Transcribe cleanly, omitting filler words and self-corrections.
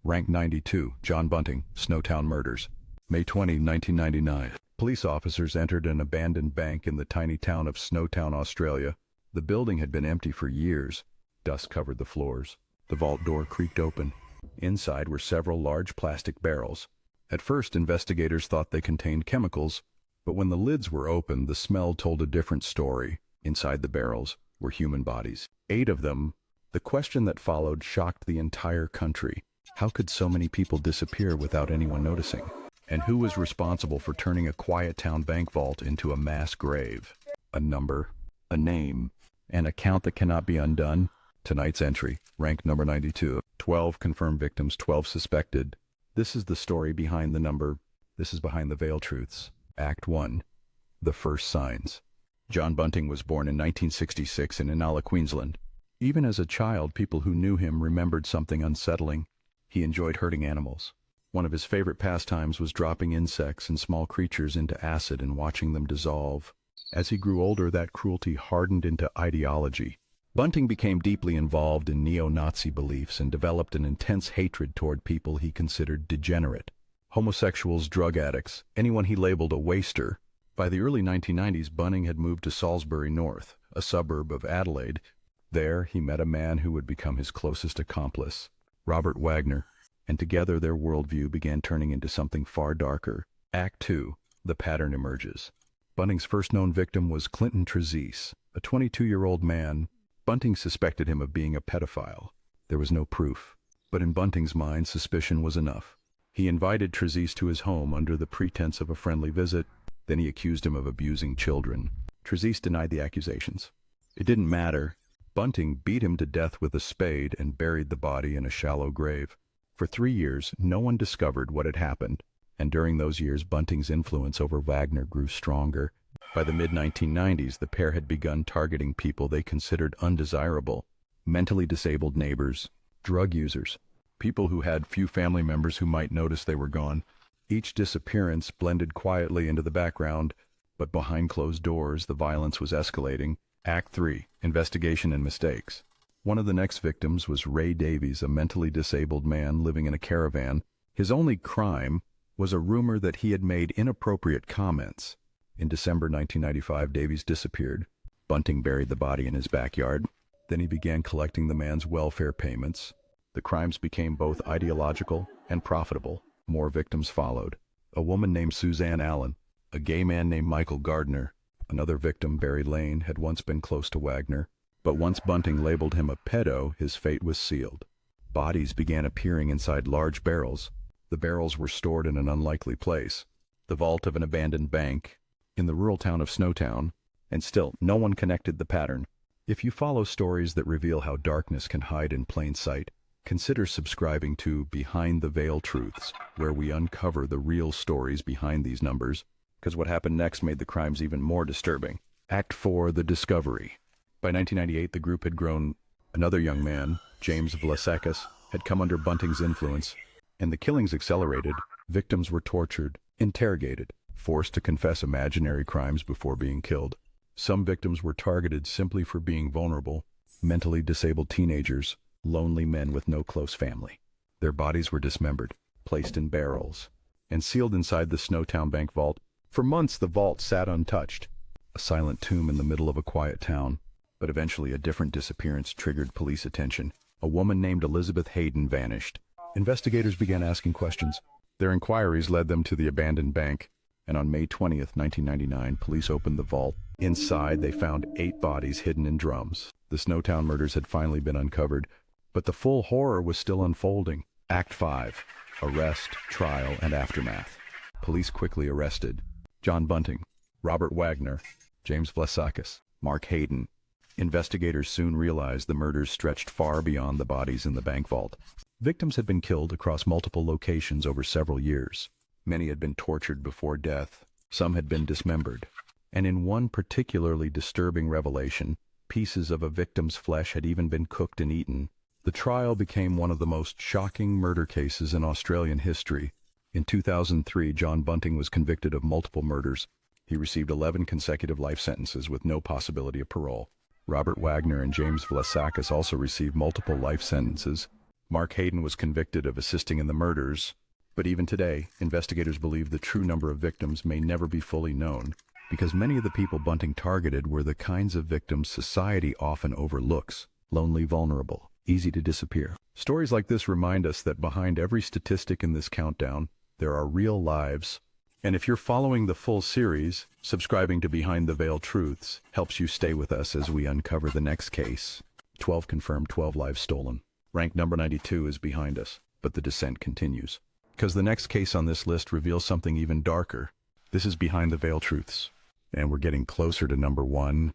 Rank 92, John Bunting, Snowtown Murders. May 20, 1999. Police officers entered an abandoned bank in the tiny town of Snowtown, Australia. The building had been empty for years. Dust covered the floors. The vault door creaked open. Inside were several large plastic barrels. At first, investigators thought they contained chemicals, but when the lids were opened, the smell told a different story. Inside the barrels were human bodies. 8 of them. The question that followed shocked the entire country. How could so many people disappear without anyone noticing? And who was responsible for turning a quiet town bank vault into a mass grave? A number, a name, an account that cannot be undone. Tonight's entry, rank number 92. 12 confirmed victims, 12 suspected. This is the story behind the number. This is Behind the Veil Truths. Act 1. The First Signs. John Bunting was born in 1966 in Inala, Queensland. Even as a child, people who knew him remembered something unsettling. He enjoyed hurting animals. One of his favorite pastimes was dropping insects and small creatures into acid and watching them dissolve. As he grew older, that cruelty hardened into ideology. Bunting became deeply involved in neo-Nazi beliefs and developed an intense hatred toward people he considered degenerate. Homosexuals, drug addicts, anyone he labeled a waster. By the early 1990s, Bunting had moved to Salisbury North, a suburb of Adelaide. There, he met a man who would become his closest accomplice, Robert Wagner, and together their worldview began turning into something far darker. Act 2. The pattern emerges. Bunting's first known victim was Clinton Trezise, a 22-year-old man. Bunting suspected him of being a pedophile. There was no proof, but in Bunting's mind, suspicion was enough. He invited Trezise to his home under the pretense of a friendly visit. Then he accused him of abusing children. Trezise denied the accusations. It didn't matter. Bunting beat him to death with a spade and buried the body in a shallow grave. For 3 years, no one discovered what had happened, and during those years, Bunting's influence over Wagner grew stronger. By the mid-1990s, the pair had begun targeting people they considered undesirable: mentally disabled neighbors, drug users, people who had few family members who might notice they were gone. Each disappearance blended quietly into the background, but behind closed doors, the violence was escalating. Act 3. Investigation and Mistakes. One of the next victims was Ray Davies, a mentally disabled man living in a caravan. His only crime was a rumor that he had made inappropriate comments. In December 1995, Davies disappeared. Bunting buried the body in his backyard. Then he began collecting the man's welfare payments. The crimes became both ideological and profitable. More victims followed. A woman named Suzanne Allen, a gay man named Michael Gardner. Another victim, Barry Lane, had once been close to Wagner, but once Bunting labeled him a pedo, his fate was sealed. Bodies began appearing inside large barrels. The barrels were stored in an unlikely place, the vault of an abandoned bank, in the rural town of Snowtown, and still no one connected the pattern. If you follow stories that reveal how darkness can hide in plain sight, consider subscribing to Behind the Veil Truths, where we uncover the real stories behind these numbers, because what happened next made the crimes even more disturbing. Act 4. The Discovery. By 1998, the group had grown. Another young man, James Vlasakis, had come under Bunting's influence, and the killings accelerated. Victims were tortured, interrogated, forced to confess imaginary crimes before being killed. Some victims were targeted simply for being vulnerable: mentally disabled teenagers, lonely men with no close family. Their bodies were dismembered, placed in barrels, and sealed inside the Snowtown Bank vault. For months, the vault sat untouched, a silent tomb in the middle of a quiet town. But eventually, a different disappearance triggered police attention. A woman named Elizabeth Hayden vanished. Investigators began asking questions. Their inquiries led them to the abandoned bank, and on May 20th, 1999, police opened the vault. Inside, they found 8 bodies hidden in drums. The Snowtown murders had finally been uncovered, but the full horror was still unfolding. Act 5. Arrest, Trial, and Aftermath. Police quickly arrested John Bunting, Robert Wagner, James Vlasakis, Mark Hayden. Investigators soon realized the murders stretched far beyond the bodies in the bank vault. Victims had been killed across multiple locations over several years. Many had been tortured before death. Some had been dismembered. And in one particularly disturbing revelation, pieces of a victim's flesh had even been cooked and eaten. The trial became one of the most shocking murder cases in Australian history. In 2003, John Bunting was convicted of multiple murders. He received 11 consecutive life sentences with no possibility of parole. Robert Wagner and James Vlasakis also received multiple life sentences. Mark Hayden was convicted of assisting in the murders, but even today, investigators believe the true number of victims may never be fully known, because many of the people Bunting targeted were the kinds of victims society often overlooks: lonely, vulnerable, easy to disappear. Stories like this remind us that behind every statistic in this countdown, there are real lives. And if you're following the full series, subscribing to Behind the Veil Truths helps you stay with us as we uncover the next case. 12 confirmed, 12 lives stolen. Rank number 92 is behind us, but the descent continues, because the next case on this list reveals something even darker. This is Behind the Veil Truths, and we're getting closer to number 1.